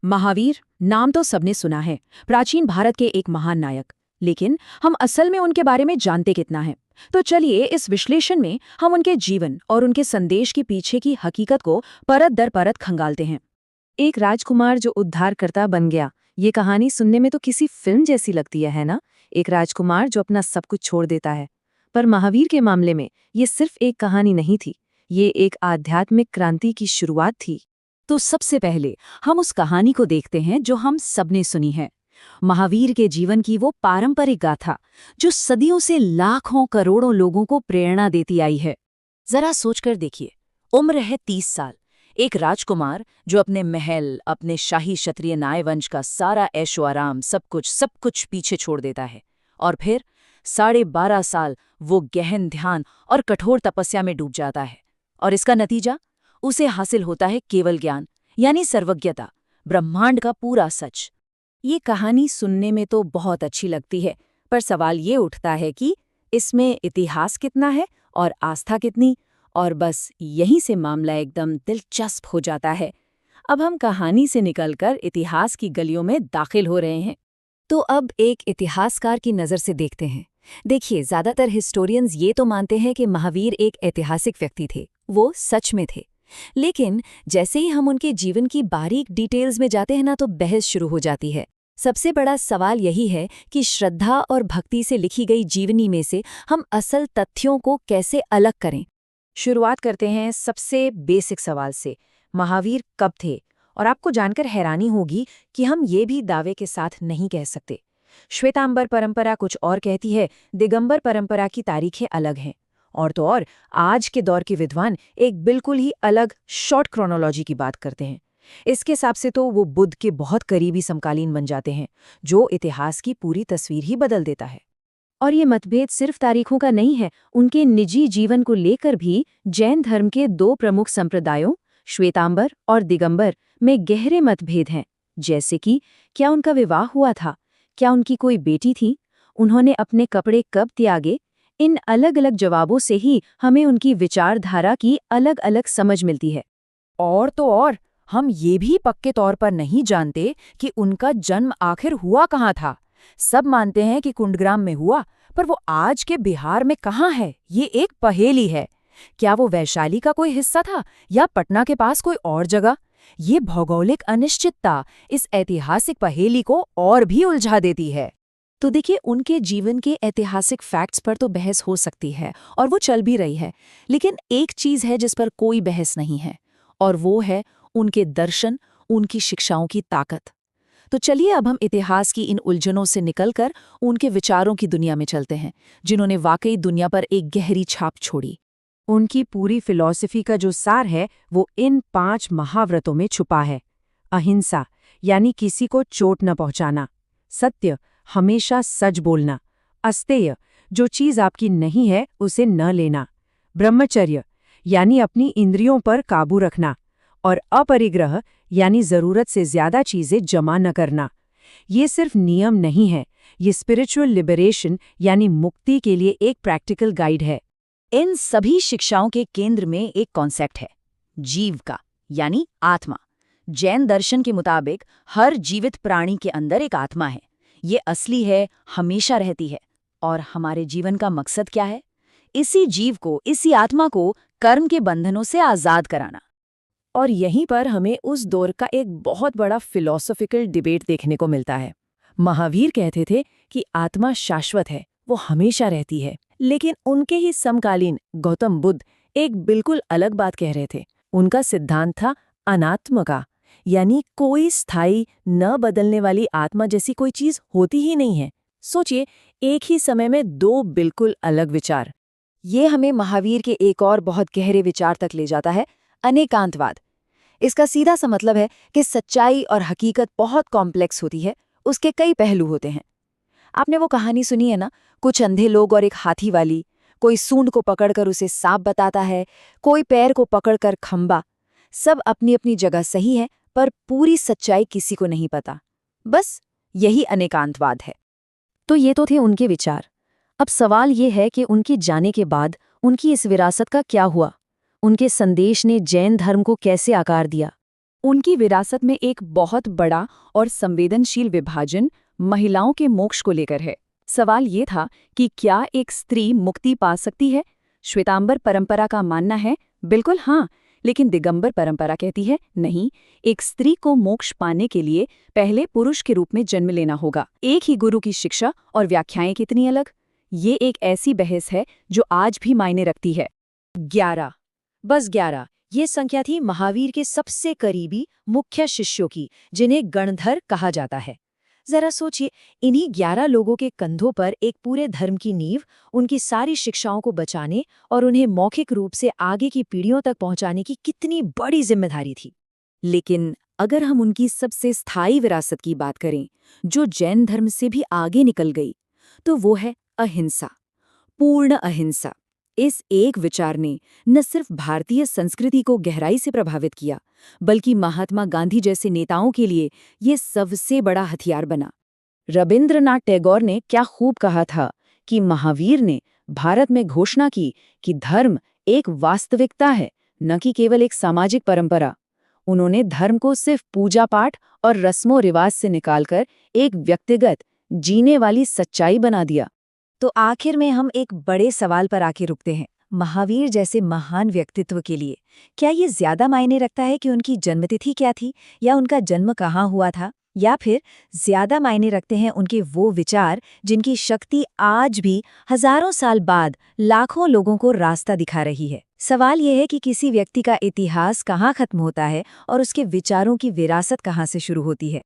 महावीर नाम तो सबने सुना है, प्राचीन भारत के एक महान नायक। लेकिन हम असल में उनके बारे में जानते कितना है? तो चलिए इस विश्लेषण में हम उनके जीवन और उनके संदेश के पीछे की हकीकत को परत दर परत खंगालते हैं। एक राजकुमार जो उद्धारकर्ता बन गया, ये कहानी सुनने में तो किसी फिल्म जैसी लगती है ना? एक राजकुमार जो अपना सब कुछ छोड़ देता है। पर महावीर के मामले में ये सिर्फ एक कहानी नहीं थी, ये एक आध्यात्मिक क्रांति की शुरुआत थी। तो सबसे पहले हम उस कहानी को देखते हैं जो हम सबने सुनी है, महावीर के जीवन की वो पारंपरिक गाथा जो सदियों से लाखों करोड़ों लोगों को प्रेरणा देती आई है। जरा सोचकर देखिए, उम्र है 30 साल, एक राजकुमार जो अपने महल, अपने शाही क्षत्रिय नायवंश का सारा ऐशो आराम सब कुछ पीछे छोड़ देता है। और फिर 12.5 साल वो गहन ध्यान और कठोर तपस्या में डूब जाता है। और इसका नतीजा उसे हासिल होता है केवल ज्ञान, यानी सर्वज्ञता, ब्रह्मांड का पूरा सच। ये कहानी सुनने में तो बहुत अच्छी लगती है, पर सवाल ये उठता है कि इसमें इतिहास कितना है और आस्था कितनी। और बस यहीं से मामला एकदम दिलचस्प हो जाता है। अब हम कहानी से निकलकर इतिहास की गलियों में दाखिल हो रहे हैं। तो अब एक इतिहासकार की नज़र से देखते हैं। देखिए, ज़्यादातर हिस्टोरियंस ये तो मानते हैं कि महावीर एक ऐतिहासिक व्यक्ति थे, वो सच में थे। लेकिन जैसे ही हम उनके जीवन की बारीक डिटेल्स में जाते हैं ना, तो बहस शुरू हो जाती है। सबसे बड़ा सवाल यही है कि श्रद्धा और भक्ति से लिखी गई जीवनी में से हम असल तथ्यों को कैसे अलग करें। शुरुआत करते हैं सबसे बेसिक सवाल से, महावीर कब थे? और आपको जानकर हैरानी होगी कि हम ये भी दावे के साथ नहीं कह सकते। श्वेतांबर परंपरा कुछ और कहती है, दिगंबर परंपरा की तारीखें अलग हैं। और तो और आज के दौर के विद्वान एक बिल्कुल ही अलग शॉर्ट क्रोनोलॉजी की बात करते हैं। इसके हिसाब से तो वो बुद्ध के बहुत करीबी समकालीन बन जाते हैं, जो इतिहास की पूरी तस्वीर ही बदल देता है। और ये मतभेद सिर्फ तारीखों का नहीं है, उनके निजी जीवन को लेकर भी जैन धर्म के दो प्रमुख संप्रदायों, श्वेतांबर और दिगंबर, में गहरे मतभेद हैं। जैसे कि क्या उनका विवाह हुआ था, क्या उनकी कोई बेटी थी, उन्होंने अपने कपड़े कब त्यागे। इन अलग अलग जवाबों से ही हमें उनकी विचारधारा की अलग अलग समझ मिलती है। और तो और हम ये भी पक्के तौर पर नहीं जानते कि उनका जन्म आखिर हुआ कहाँ था। सब मानते हैं कि कुंडग्राम में हुआ, पर वो आज के बिहार में कहाँ है, ये एक पहेली है। क्या वो वैशाली का कोई हिस्सा था या पटना के पास कोई और जगह? ये भौगोलिक अनिश्चितता इस ऐतिहासिक पहेली को और भी उलझा देती है। तो देखिए, उनके जीवन के ऐतिहासिक फैक्ट्स पर तो बहस हो सकती है और वो चल भी रही है, लेकिन एक चीज़ है जिस पर कोई बहस नहीं है, और वो है उनके दर्शन, उनकी शिक्षाओं की ताकत। तो चलिए अब हम इतिहास की इन उलझनों से निकलकर उनके विचारों की दुनिया में चलते हैं, जिन्होंने वाकई दुनिया पर एक गहरी छाप छोड़ी। उनकी पूरी फिलॉसफी का जो सार है वो इन 5 महाव्रतों में छुपा है। अहिंसा, यानी किसी को चोट न पहुंचाना। सत्य, हमेशा सच बोलना। अस्तेय, जो चीज आपकी नहीं है उसे न लेना। ब्रह्मचर्य, यानी अपनी इंद्रियों पर काबू रखना। और अपरिग्रह, यानी जरूरत से ज्यादा चीजें जमा न करना। ये सिर्फ नियम नहीं है, ये स्पिरिचुअल लिबरेशन यानी मुक्ति के लिए एक प्रैक्टिकल गाइड है। इन सभी शिक्षाओं के केंद्र में एक कॉन्सेप्ट है, जीव का, यानी आत्मा। जैन दर्शन के मुताबिक हर जीवित प्राणी के अंदर एक आत्मा है। ये असली है, हमेशा रहती है। और हमारे जीवन का मकसद क्या है? इसी जीव को, इसी आत्मा को कर्म के बंधनों से आजाद कराना। और यहीं पर हमें उस दौर का एक बहुत बड़ा फिलॉसॉफिकल डिबेट देखने को मिलता है। महावीर कहते थे कि आत्मा शाश्वत है, वो हमेशा रहती है। लेकिन उनके ही समकालीन गौतम बुद्ध एक बिल्कुल अलग बात कह रहे थे। उनका सिद्धांत था अनात्म का, यानी कोई स्थायी न बदलने वाली आत्मा जैसी कोई चीज होती ही नहीं है। सोचिए, एक ही समय में 2 बिल्कुल अलग विचार। ये हमें महावीर के एक और बहुत गहरे विचार तक ले जाता है, अनेकांतवाद। इसका सीधा सा मतलब है कि सच्चाई और हकीकत बहुत कॉम्प्लेक्स होती है, उसके कई पहलू होते हैं। आपने वो कहानी सुनी है ना, कुछ अंधे लोग और एक हाथी वाली। कोई सूंड को पकड़कर उसे सांप बताता है, कोई पैर को पकड़कर खंबा। सब अपनी अपनी जगह सही है, पर पूरी सच्चाई किसी को नहीं पता। बस यही अनेकांतवाद है। तो ये तो थे उनके विचार। अब सवाल ये है कि उनके जाने के बाद उनकी इस विरासत का क्या हुआ? उनके संदेश ने जैन धर्म को कैसे आकार दिया? उनकी विरासत में एक बहुत बड़ा और संवेदनशील विभाजन महिलाओं के मोक्ष को लेकर है। सवाल ये था कि क्या एक स्त्री मुक्ति पा सकती है? श्वेतांबर परंपरा का मानना है बिल्कुल हाँ, लेकिन दिगंबर परंपरा कहती है नहीं, एक स्त्री को मोक्ष पाने के लिए पहले पुरुष के रूप में जन्म लेना होगा। एक ही गुरु की शिक्षा और व्याख्याएं कितनी अलग। ये एक ऐसी बहस है जो आज भी मायने रखती है। 11, बस 11, ये संख्या थी महावीर के सबसे करीबी मुख्य शिष्यों की, जिन्हें गणधर कहा जाता है। जरा सोचिए, इन्हीं 11 लोगों के कंधों पर एक पूरे धर्म की नींव, उनकी सारी शिक्षाओं को बचाने और उन्हें मौखिक रूप से आगे की पीढ़ियों तक पहुंचाने की कितनी बड़ी जिम्मेदारी थी। लेकिन अगर हम उनकी सबसे स्थायी विरासत की बात करें, जो जैन धर्म से भी आगे निकल गई, तो वो है अहिंसा, पूर्ण अहिंसा। इस एक विचार ने न सिर्फ भारतीय संस्कृति को गहराई से प्रभावित किया, बल्कि महात्मा गांधी जैसे नेताओं के लिए ये सबसे बड़ा हथियार बना। रविंद्रनाथ टैगोर ने क्या खूब कहा था कि महावीर ने भारत में घोषणा की कि धर्म एक वास्तविकता है, न कि केवल एक सामाजिक परंपरा। उन्होंने धर्म को सिर्फ पूजा पाठ और रस्मों रिवाज से निकालकर एक व्यक्तिगत जीने वाली सच्चाई बना दिया। तो आखिर में हम एक बड़े सवाल पर आके रुकते हैं। महावीर जैसे महान व्यक्तित्व के लिए क्या ये ज्यादा मायने रखता है कि उनकी जन्मतिथि क्या थी या उनका जन्म कहाँ हुआ था, या फिर ज्यादा मायने रखते हैं उनके वो विचार जिनकी शक्ति आज भी हजारों साल बाद लाखों लोगों को रास्ता दिखा रही है? सवाल यह है कि किसी व्यक्ति का इतिहास कहाँ खत्म होता है और उसके विचारों की विरासत कहाँ से शुरू होती है।